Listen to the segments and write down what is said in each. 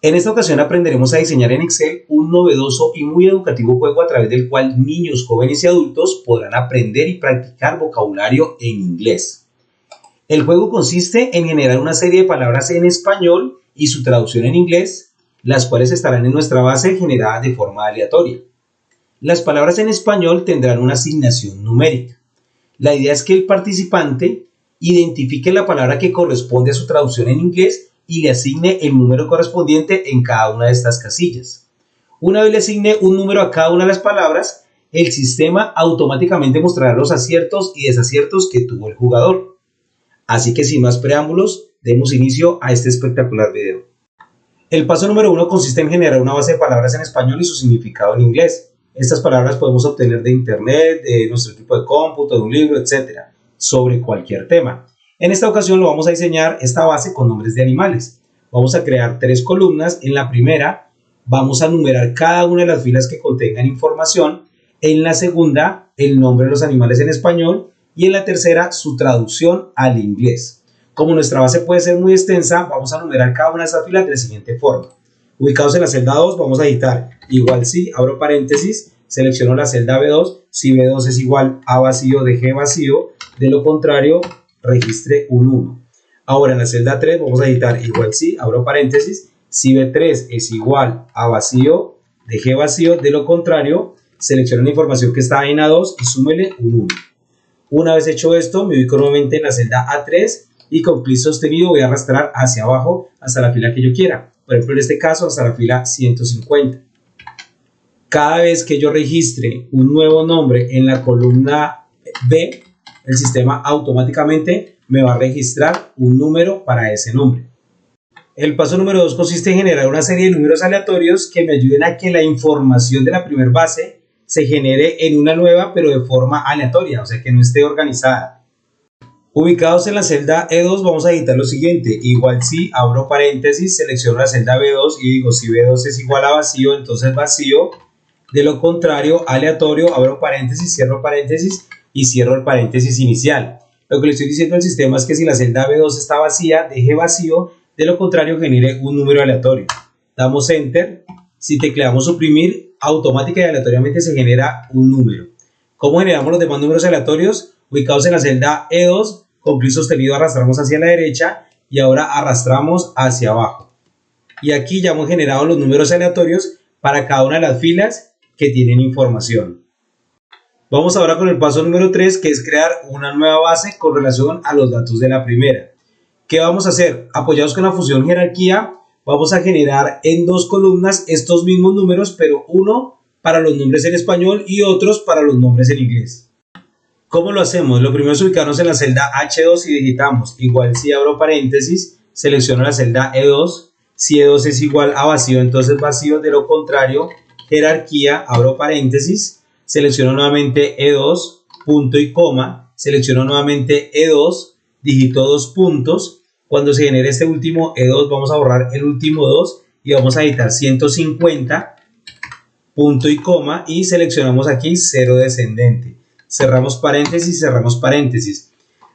En esta ocasión aprenderemos a diseñar en Excel un novedoso y muy educativo juego a través del cual niños, jóvenes y adultos podrán aprender y practicar vocabulario en inglés. El juego consiste en generar una serie de palabras en español y su traducción en inglés, las cuales estarán en nuestra base generada de forma aleatoria. Las palabras en español tendrán una asignación numérica. La idea es que el participante identifique la palabra que corresponde a su traducción en inglés y le asigne el número correspondiente en cada una de estas casillas. Una vez le asigne un número a cada una de las palabras, el sistema automáticamente mostrará los aciertos y desaciertos que tuvo el jugador. Así que sin más preámbulos, demos inicio a este espectacular video. El paso número 1 consiste en generar una base de palabras en español y su significado en inglés. Estas palabras podemos obtener de internet, de nuestro equipo de cómputo, de un libro, etc., sobre cualquier tema. En esta ocasión lo vamos a diseñar esta base con nombres de animales. Vamos a crear 3 columnas. En la primera vamos a numerar cada una de las filas que contengan información. En la segunda, el nombre de los animales en español. Y en la tercera, su traducción al inglés. Como nuestra base puede ser muy extensa, vamos a numerar cada una de esas filas de la siguiente forma. Ubicados en la celda 2, vamos a digitar igual si, abro paréntesis, selecciono la celda B2, si B2 es igual a vacío, deje vacío, de lo contrario, registre un 1. Ahora en la celda 3 vamos a digitar igual si, abro paréntesis, si B3 es igual a vacío, deje vacío, de lo contrario, selecciono la información que está en A2 y súmele un 1. Una vez hecho esto, me ubico nuevamente en la celda A3 y con clic sostenido voy a arrastrar hacia abajo hasta la fila que yo quiera. Por ejemplo, en este caso, hasta la fila 150. Cada vez que yo registre un nuevo nombre en la columna B, el sistema automáticamente me va a registrar un número para ese nombre. El paso número 2 consiste en generar una serie de números aleatorios que me ayuden a que la información de la primera base se genere en una nueva, pero de forma aleatoria, o sea que no esté organizada. Ubicados en la celda E2 vamos a digitar lo siguiente, igual si, abro paréntesis, selecciono la celda B2 y digo si B2 es igual a vacío, entonces vacío, de lo contrario, aleatorio, abro paréntesis, cierro paréntesis y cierro el paréntesis inicial. Lo que le estoy diciendo al sistema es que si la celda B2 está vacía, deje vacío, de lo contrario genere un número aleatorio. Damos Enter, si tecleamos suprimir, automática y aleatoriamente se genera un número. ¿Cómo generamos los demás números aleatorios? Ubicados en la celda E2, con clic sostenido arrastramos hacia la derecha y ahora arrastramos hacia abajo. Y aquí ya hemos generado los números aleatorios para cada una de las filas que tienen información. Vamos ahora con el paso número 3, que es crear una nueva base con relación a los datos de la primera. ¿Qué vamos a hacer? Apoyados con la función jerarquía, vamos a generar en 2 columnas estos mismos números, pero uno para los nombres en español y otros para los nombres en inglés. ¿Cómo lo hacemos? Lo primero es ubicarnos en la celda H2 y digitamos igual si, abro paréntesis, selecciono la celda E2, si E2 es igual a vacío, entonces vacío, de lo contrario, jerarquía, abro paréntesis, selecciono nuevamente E2, punto y coma, selecciono nuevamente E2, digito 2 puntos, cuando se genere este último E2 vamos a borrar el último 2 y vamos a editar 150, punto y coma y seleccionamos aquí 0 descendente. Cerramos paréntesis, cerramos paréntesis.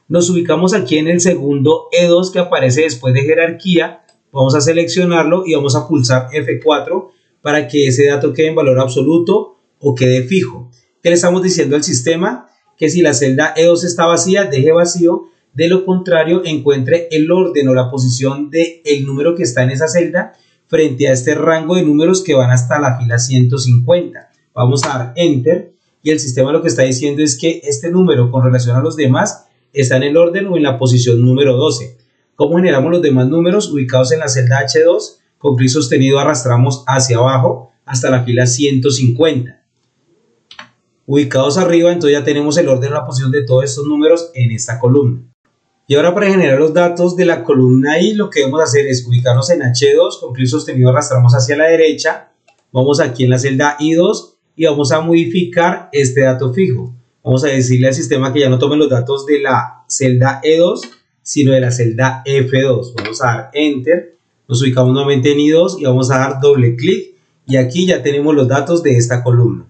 Nos ubicamos aquí en el segundo E2 que aparece después de jerarquía. Vamos a seleccionarlo y vamos a pulsar F4 para que ese dato quede en valor absoluto o quede fijo. ¿Qué le estamos diciendo al sistema? Que si la celda E2 está vacía, deje vacío. De lo contrario, encuentre el orden o la posición del número que está en esa celda frente a este rango de números que van hasta la fila 150. Vamos a dar Enter. Y el sistema lo que está diciendo es que este número con relación a los demás está en el orden o en la posición número 12. ¿Cómo generamos los demás números? Ubicados en la celda H2, con clic sostenido arrastramos hacia abajo hasta la fila 150. Ubicados arriba, entonces ya tenemos el orden o la posición de todos estos números en esta columna. Y ahora para generar los datos de la columna I, lo que debemos hacer es ubicarnos en H2, con clic sostenido arrastramos hacia la derecha, vamos aquí en la celda I2, y vamos a modificar este dato fijo. Vamos a decirle al sistema que ya no tome los datos de la celda E2, sino de la celda F2. Vamos a dar Enter, nos ubicamos nuevamente en I2 y vamos a dar doble clic y aquí ya tenemos los datos de esta columna.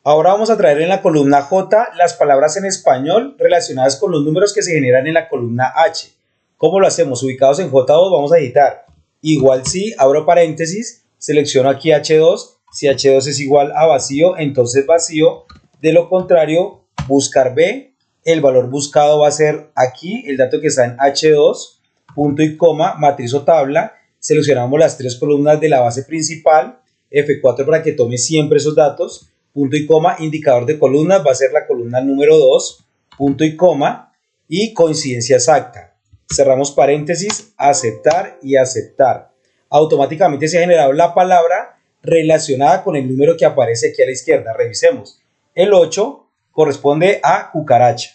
Ahora vamos a traer en la columna J las palabras en español relacionadas con los números que se generan en la columna H. ¿Cómo lo hacemos? Ubicados en J2 vamos a editar igual sí, abro paréntesis, selecciono aquí H2, si H2 es igual a vacío, entonces vacío, de lo contrario, buscar B, el valor buscado va a ser aquí, el dato que está en H2, punto y coma, matriz o tabla, seleccionamos las tres columnas de la base principal, F4 para que tome siempre esos datos, punto y coma, indicador de columnas, va a ser la columna número 2, punto y coma, y coincidencia exacta. Cerramos paréntesis, aceptar y aceptar. Automáticamente se ha generado la palabra relacionada con el número que aparece aquí a la izquierda. Revisemos. El 8 corresponde a cucaracha.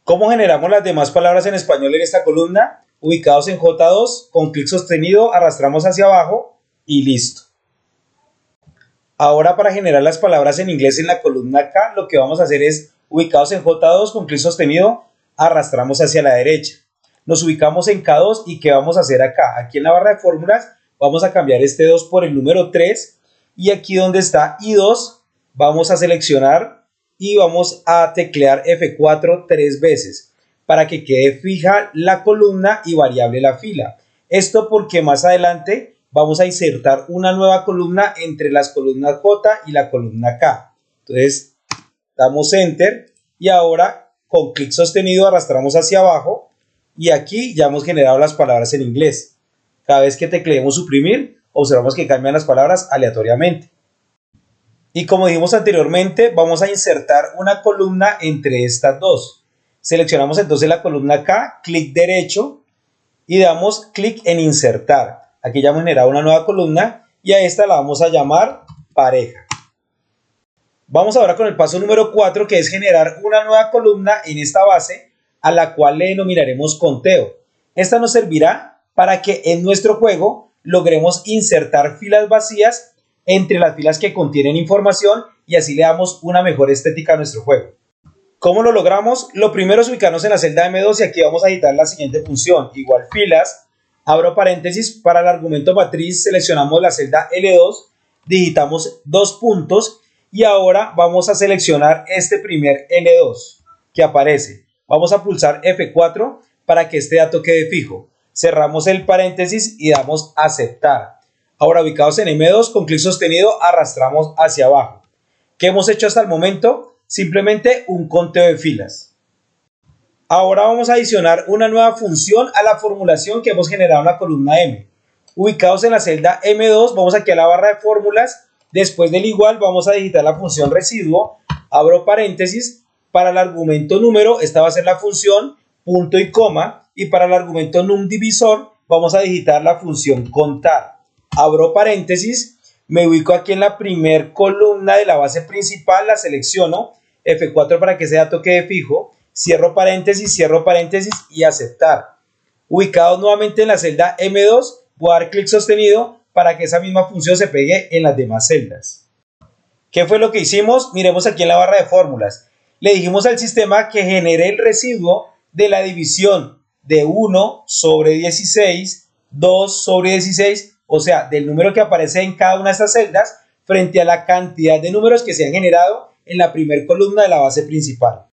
¿Cómo generamos las demás palabras en español en esta columna? Ubicados en J2, con clic sostenido arrastramos hacia abajo y listo. Ahora para generar las palabras en inglés en la columna K, lo que vamos a hacer es ubicados en J2, con clic sostenido arrastramos hacia la derecha. Nos ubicamos en K2 y ¿qué vamos a hacer acá? Aquí en la barra de fórmulas vamos a cambiar este 2 por el número 3 y aquí donde está I2 vamos a seleccionar y vamos a teclear F4 tres veces para que quede fija la columna y variable la fila. Esto porque más adelante vamos a insertar una nueva columna entre las columnas J y la columna K. Entonces damos Enter y ahora con clic sostenido arrastramos hacia abajo y aquí ya hemos generado las palabras en inglés. Cada vez que tecleemos suprimir, observamos que cambian las palabras aleatoriamente. Y como dijimos anteriormente, vamos a insertar una columna entre estas dos. Seleccionamos entonces la columna K, clic derecho y damos clic en insertar. Aquí ya hemos generado una nueva columna y a esta la vamos a llamar pareja. Vamos ahora con el paso número 4, que es generar una nueva columna en esta base a la cual le denominaremos conteo. Esta nos servirá para que en nuestro juego logremos insertar filas vacías entre las filas que contienen información y así le damos una mejor estética a nuestro juego. ¿Cómo lo logramos? Lo primero es ubicarnos en la celda M2 y aquí vamos a editar la siguiente función, igual filas, abro paréntesis, para el argumento matriz seleccionamos la celda L2, digitamos 2 puntos y ahora vamos a seleccionar este primer L2 que aparece. Vamos a pulsar F4 para que este dato quede fijo. Cerramos el paréntesis y damos aceptar. Ahora ubicados en M2 con clic sostenido arrastramos hacia abajo. ¿Qué hemos hecho hasta el momento? Simplemente un conteo de filas. Ahora vamos a adicionar una nueva función a la formulación que hemos generado en la columna M. Ubicados en la celda M2, vamos aquí a la barra de fórmulas. Después del igual vamos a digitar la función residuo. Abro paréntesis. Para el argumento número, esta va a ser la función punto y coma. Y para el argumento num divisor, vamos a digitar la función contar. Abro paréntesis. Me ubico aquí en la primer columna de la base principal, la selecciono. F4 para que ese dato quede fijo. Cierro paréntesis y aceptar. Ubicados nuevamente en la celda M2, voy a dar clic sostenido para que esa misma función se pegue en las demás celdas. ¿Qué fue lo que hicimos? Miremos aquí en la barra de fórmulas. Le dijimos al sistema que genere el residuo de la división de 1 sobre 16, 2 sobre 16, o sea, del número que aparece en cada una de estas celdas frente a la cantidad de números que se han generado en la primera columna de la base principal.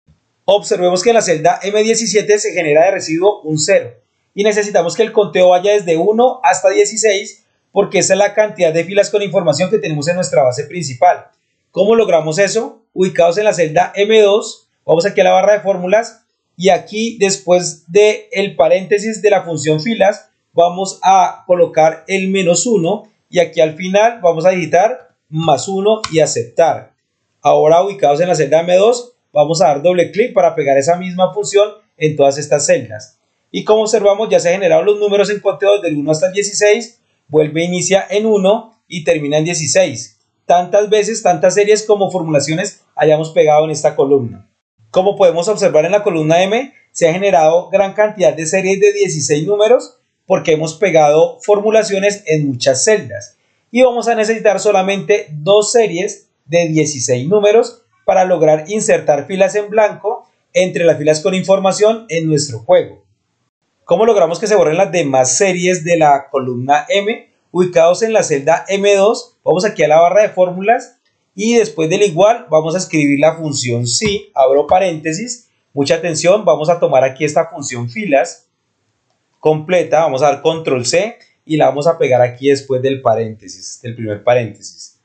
Observemos que en la celda M17 se genera de residuo un 0 y necesitamos que el conteo vaya desde 1 hasta 16 porque esa es la cantidad de filas con información que tenemos en nuestra base principal. ¿Cómo logramos eso? Ubicados en la celda M2, vamos aquí a la barra de fórmulas y aquí después del paréntesis de la función filas vamos a colocar el -1 y aquí al final vamos a digitar +1 y aceptar. Ahora ubicados en la celda M2 vamos a dar doble clic para pegar esa misma función en todas estas celdas. Y como observamos ya se generaron los números en conteo del 1 hasta el 16, vuelve, inicia en 1 y termina en 16. Tantas veces, tantas series como formulaciones hayamos pegado en esta columna. Como podemos observar en la columna M, se ha generado gran cantidad de series de 16 números porque hemos pegado formulaciones en muchas celdas. Y vamos a necesitar solamente 2 series de 16 números para lograr insertar filas en blanco entre las filas con información en nuestro juego. ¿Cómo logramos que se borren las demás series de la columna M? Ubicados en la celda M2, vamos aquí a la barra de fórmulas y después del igual vamos a escribir la función si, abro paréntesis, mucha atención, vamos a tomar aquí esta función filas completa, vamos a dar control C y la vamos a pegar aquí después del paréntesis, del primer paréntesis.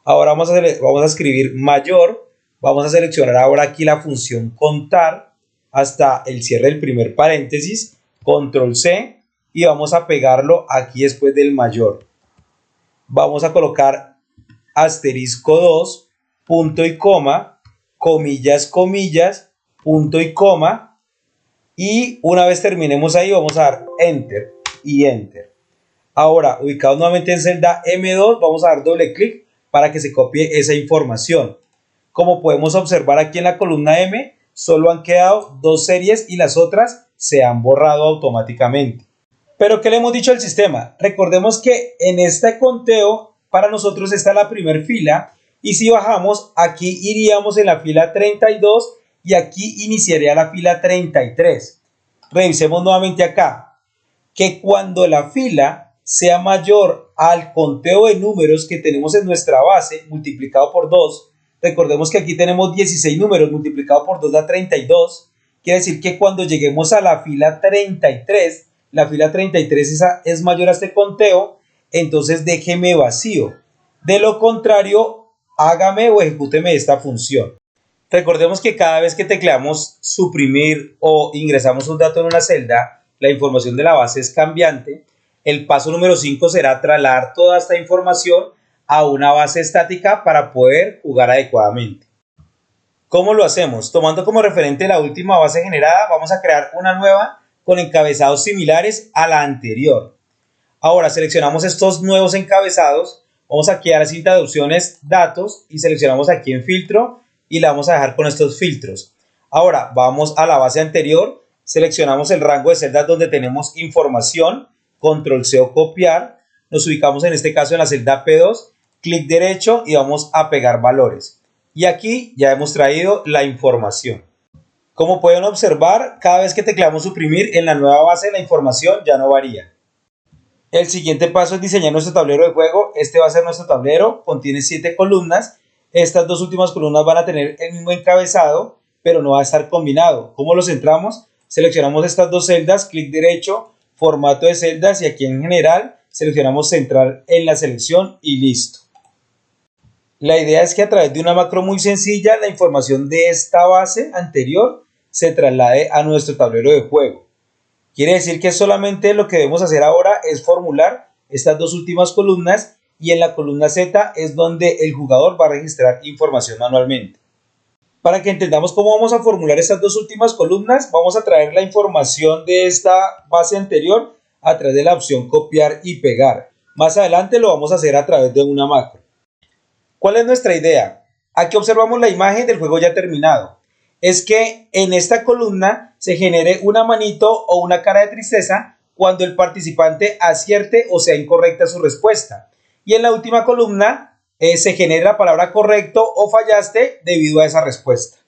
Ahora vamos a escribir mayor, vamos a seleccionar ahora aquí la función contar hasta el cierre del primer paréntesis, control C, y vamos a pegarlo aquí después del mayor. Vamos a colocar asterisco 2, punto y coma, comillas, comillas, punto y coma, y una vez terminemos ahí vamos a dar enter y enter. Ahora, ubicados nuevamente en celda M2, vamos a dar doble clic para que se copie esa información. Como podemos observar aquí en la columna M, solo han quedado 2 series y las otras se han borrado automáticamente. Pero ¿qué le hemos dicho al sistema? Recordemos que en este conteo para nosotros está la primera fila y si bajamos aquí iríamos en la fila 32 y aquí iniciaría la fila 33. Revisemos nuevamente acá, que cuando la fila sea mayor al conteo de números que tenemos en nuestra base multiplicado por 2, recordemos que aquí tenemos 16 números multiplicado por 2 da 32, quiere decir que cuando lleguemos a la fila 33, la fila 33 es mayor a este conteo, entonces déjeme vacío. De lo contrario, hágame o ejecúteme esta función. Recordemos que cada vez que tecleamos suprimir o ingresamos un dato en una celda, la información de la base es cambiante. El paso número 5 será trasladar toda esta información a una base estática para poder jugar adecuadamente. ¿Cómo lo hacemos? Tomando como referente la última base generada, vamos a crear una nueva con encabezados similares a la anterior. Ahora seleccionamos estos nuevos encabezados, vamos aquí a la cinta de opciones, datos, y seleccionamos aquí en filtro y la vamos a dejar con estos filtros. Ahora vamos a la base anterior, seleccionamos el rango de celdas donde tenemos información, control C o copiar, nos ubicamos en este caso en la celda P2, clic derecho y vamos a pegar valores. Y aquí ya hemos traído la información. Como pueden observar, cada vez que tecleamos suprimir en la nueva base la información ya no varía. El siguiente paso es diseñar nuestro tablero de juego. Este va a ser nuestro tablero, contiene 7 columnas. Estas dos últimas columnas van a tener el mismo encabezado, pero no va a estar combinado. ¿Cómo lo centramos? Seleccionamos estas dos celdas, clic derecho, formato de celdas y aquí en general seleccionamos centrar en la selección y listo. La idea es que a través de una macro muy sencilla la información de esta base anterior se traslade a nuestro tablero de juego. Quiere decir que solamente lo que debemos hacer ahora es formular estas dos últimas columnas y en la columna Z es donde el jugador va a registrar información manualmente. Para que entendamos cómo vamos a formular estas dos últimas columnas, vamos a traer la información de esta base anterior a través de la opción copiar y pegar. Más adelante lo vamos a hacer a través de una macro. ¿Cuál es nuestra idea? Aquí observamos la imagen del juego ya terminado. Es que en esta columna se genere una manito o una cara de tristeza cuando el participante acierte o sea incorrecta su respuesta. Y en la última columna se genera la palabra correcto o fallaste debido a esa respuesta.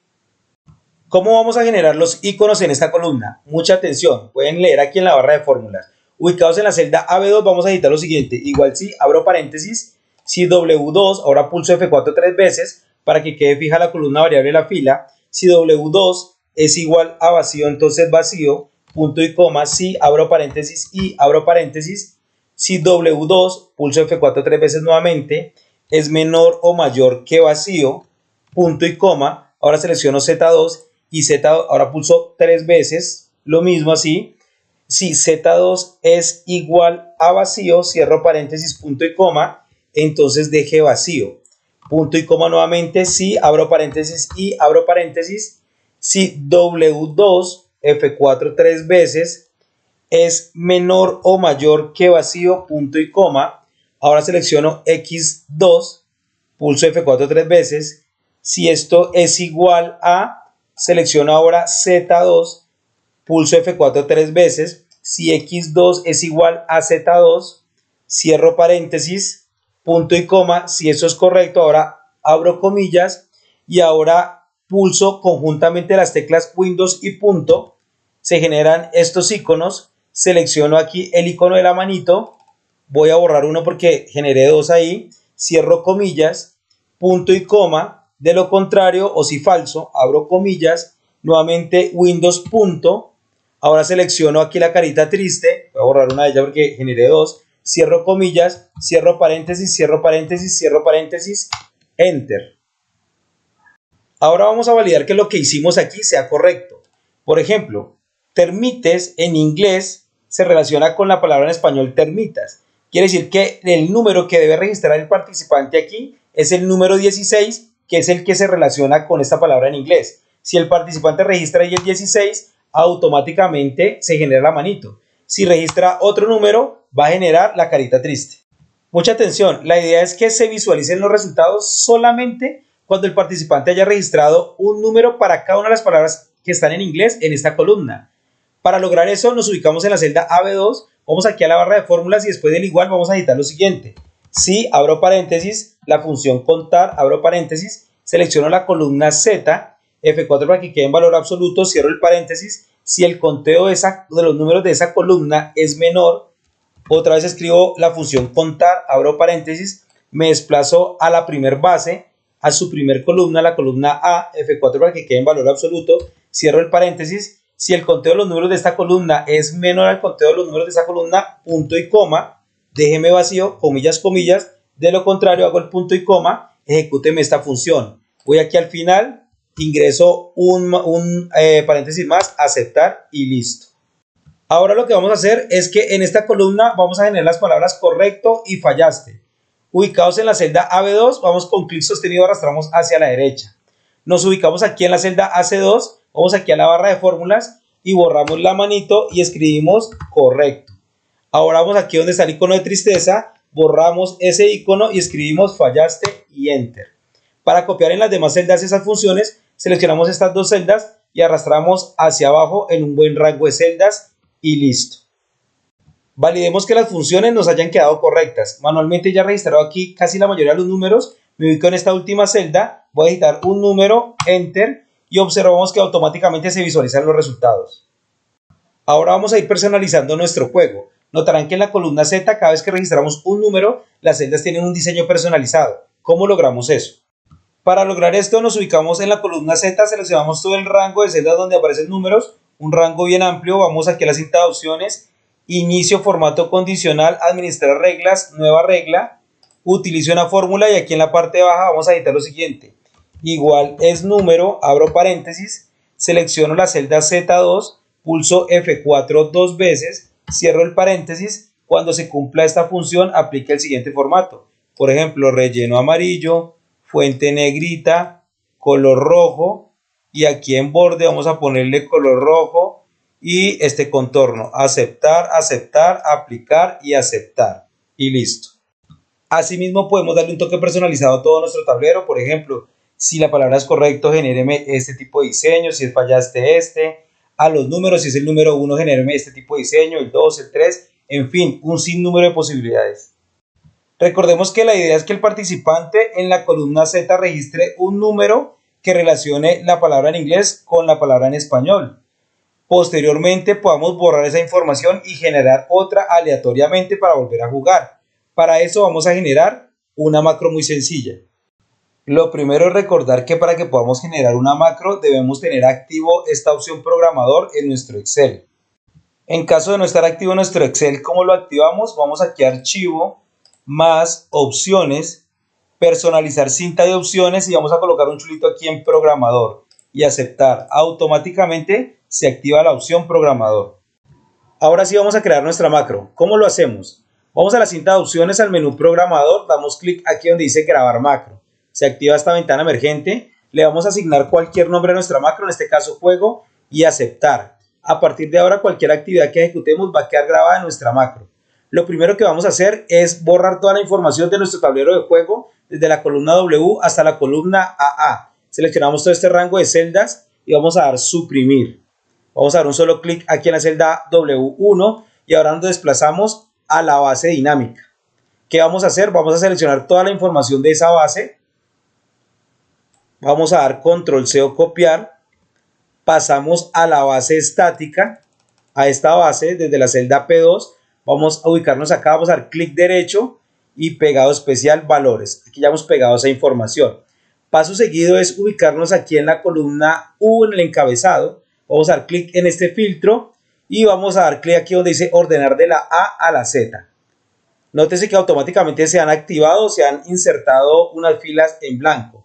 ¿Cómo vamos a generar los iconos en esta columna? Mucha atención, pueden leer aquí en la barra de fórmulas. Ubicados en la celda AB2 vamos a editar lo siguiente, igual si abro paréntesis, si W2, ahora pulso F4 tres veces para que quede fija la columna variable de la fila. Si W2 es igual a vacío, entonces vacío, punto y coma, si abro paréntesis y abro paréntesis. Si W2, pulso F4 tres veces nuevamente, es menor o mayor que vacío, punto y coma, ahora selecciono Z2 y Z2, ahora pulso tres veces, lo mismo así. Si Z2 es igual a vacío, cierro paréntesis, punto y coma, entonces deje vacío, punto y coma nuevamente, si abro paréntesis y abro paréntesis. Si W2, F4 tres veces, es menor o mayor que vacío, punto y coma, ahora selecciono X2, pulso F4 tres veces. Si esto es igual a, selecciono ahora Z2, pulso F4 tres veces. Si X2 es igual a Z2, cierro paréntesis, punto y coma. Si eso es correcto, ahora abro comillas y ahora pulso conjuntamente las teclas Windows y punto. Se generan estos iconos. Selecciono aquí el icono de la manito. Voy a borrar uno porque generé dos ahí. Cierro comillas, punto y coma. De lo contrario, o si falso, abro comillas. Nuevamente Windows punto. Ahora selecciono aquí la carita triste. Voy a borrar una de ellas porque generé dos. cierro comillas, cierro paréntesis, cierro paréntesis, cierro paréntesis, enter. Ahora vamos a validar que lo que hicimos aquí sea correcto. Por ejemplo, termites en inglés se relaciona con la palabra en español termitas. Quiere decir que el número que debe registrar el participante aquí es el número 16, que es el que se relaciona con esta palabra en inglés. Si el participante registra ahí el 16, automáticamente se genera la manito. Si registra otro número, va a generar la carita triste. Mucha atención, la idea es que se visualicen los resultados solamente cuando el participante haya registrado un número para cada una de las palabras que están en inglés en esta columna. Para lograr eso nos ubicamos en la celda AB2, vamos aquí a la barra de fórmulas y después del igual vamos a editar lo siguiente. Si abro paréntesis, la función contar, abro paréntesis, selecciono la columna Z, F4 para que quede en valor absoluto, cierro el paréntesis. Si el conteo de los números de esa columna es menor, otra vez escribo la función contar, abro paréntesis, me desplazo a la primer base, a su primer columna, la columna A, F4 para que quede en valor absoluto, cierro el paréntesis. Si el conteo de los números de esta columna es menor al conteo de los números de esta columna, punto y coma, déjeme vacío, comillas, comillas, de lo contrario hago el punto y coma, ejecúteme esta función. Voy aquí al final, ingreso un paréntesis más, aceptar y listo. Ahora lo que vamos a hacer es que en esta columna vamos a generar las palabras correcto y fallaste. Ubicados en la celda AB2, vamos con clic sostenido, arrastramos hacia la derecha. Nos ubicamos aquí en la celda AC2, vamos aquí a la barra de fórmulas y borramos la manito y escribimos correcto. Ahora vamos aquí donde está el icono de tristeza, borramos ese icono y escribimos fallaste y enter. Para copiar en las demás celdas esas funciones, seleccionamos estas dos celdas y arrastramos hacia abajo en un buen rango de celdas y listo. Validemos que las funciones nos hayan quedado correctas. Manualmente ya he registrado aquí casi la mayoría de los números. Me ubico en esta última celda, voy a editar un número, enter, y observamos que automáticamente se visualizan los resultados. Ahora vamos a ir personalizando nuestro juego. Notarán que en la columna Z, cada vez que registramos un número, las celdas tienen un diseño personalizado. ¿Cómo logramos eso? Para lograr esto nos ubicamos en la columna Z, seleccionamos todo el rango de celdas donde aparecen números, un rango bien amplio, vamos aquí a la cinta de opciones, inicio formato condicional, administrar reglas, nueva regla, utilizo una fórmula y aquí en la parte baja vamos a editar lo siguiente. Igual es número, abro paréntesis, selecciono la celda Z2, pulso F4 dos veces, cierro el paréntesis, cuando se cumpla esta función aplica el siguiente formato. Por ejemplo, relleno amarillo, fuente negrita, color rojo y aquí en borde vamos a ponerle color rojo y este contorno, aceptar, aceptar, aplicar y aceptar y listo. Asimismo podemos darle un toque personalizado a todo nuestro tablero, por ejemplo, si la palabra es correcto, genéreme este tipo de diseño, si es fallaste a los números, si es el número 1, genéreme este tipo de diseño, el 2, el 3, en fin, un sinnúmero de posibilidades. Recordemos que la idea es que el participante en la columna Z registre un número que relacione la palabra en inglés con la palabra en español. Posteriormente podamos borrar esa información y generar otra aleatoriamente para volver a jugar. Para eso vamos a generar una macro muy sencilla. Lo primero es recordar que para que podamos generar una macro debemos tener activo esta opción programador en nuestro Excel. En caso de no estar activo nuestro Excel, ¿cómo lo activamos? Vamos aquí a archivo, más opciones, personalizar cinta de opciones y vamos a colocar un chulito aquí en programador y aceptar. Automáticamente se activa la opción programador. Ahora sí vamos a crear nuestra macro. ¿Cómo lo hacemos? Vamos a la cinta de opciones, al menú programador, damos clic aquí donde dice grabar macro. Se activa esta ventana emergente, le vamos a asignar cualquier nombre a nuestra macro, en este caso juego, y aceptar. A partir de ahora cualquier actividad que ejecutemos va a quedar grabada en nuestra macro. Lo primero que vamos a hacer es borrar toda la información de nuestro tablero de juego desde la columna W hasta la columna AA. Seleccionamos todo este rango de celdas y vamos a dar suprimir. Vamos a dar un solo clic aquí en la celda W1 y ahora nos desplazamos a la base dinámica. ¿Qué vamos a hacer? Vamos a seleccionar toda la información de esa base. Vamos a dar control C o copiar. Pasamos a la base estática, a esta base desde la celda P2. Vamos a ubicarnos acá, vamos a dar clic derecho y pegado especial valores. Aquí ya hemos pegado esa información. Paso seguido es ubicarnos aquí en la columna U en el encabezado. Vamos a dar clic en este filtro y vamos a dar clic aquí donde dice ordenar de la A a la Z. Nótese que automáticamente se han activado, se han insertado unas filas en blanco.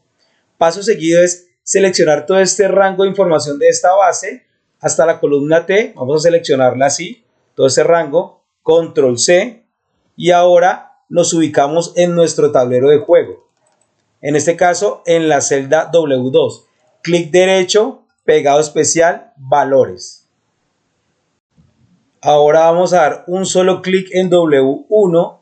Paso seguido es seleccionar todo este rango de información de esta base hasta la columna T. Vamos a seleccionarla así, todo ese rango, control C, y ahora nos ubicamos en nuestro tablero de juego. En este caso, en la celda W2. Clic derecho, pegado especial, valores. Ahora vamos a dar un solo clic en W1.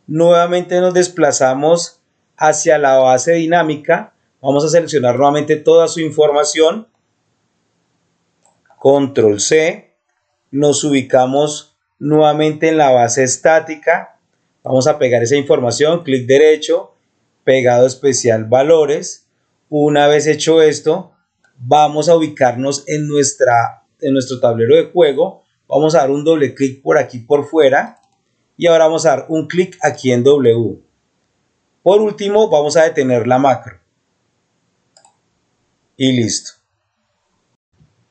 Nuevamente nos desplazamos hacia la base dinámica. Vamos a seleccionar nuevamente toda su información. Control C. Nos ubicamos nuevamente en la base estática. Vamos a pegar esa información. Clic derecho, pegado especial, valores. Una vez hecho esto, vamos a ubicarnos en nuestro tablero de juego. Vamos a dar un doble clic por aquí por fuera y ahora vamos a dar un clic aquí en W. Por último, vamos a detener la macro y listo.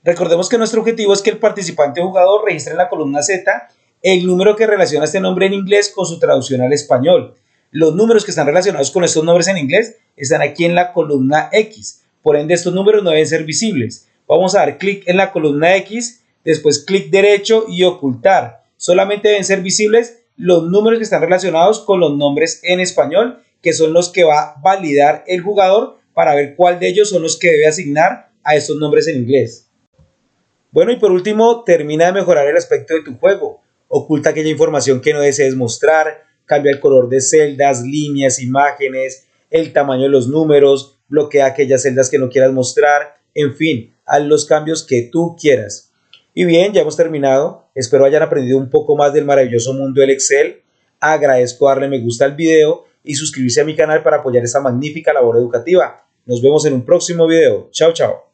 Recordemos que nuestro objetivo es que el participante o jugador registre en la columna Z el número que relaciona este nombre en inglés con su traducción al español. Los números que están relacionados con estos nombres en inglés están aquí en la columna X. Por ende, estos números no deben ser visibles. Vamos a dar clic en la columna X, después clic derecho y ocultar. Solamente deben ser visibles los números que están relacionados con los nombres en español, que son los que va a validar el jugador para ver cuál de ellos son los que debe asignar a estos nombres en inglés. Bueno, y por último, termina de mejorar el aspecto de tu juego. Oculta aquella información que no desees mostrar, cambia el color de celdas, líneas, imágenes, el tamaño de los números, bloquea aquellas celdas que no quieras mostrar, en fin, haz los cambios que tú quieras. Y bien, ya hemos terminado. Espero hayan aprendido un poco más del maravilloso mundo del Excel. Agradezco darle me gusta al video y suscribirse a mi canal para apoyar esta magnífica labor educativa. Nos vemos en un próximo video. Chao, chao.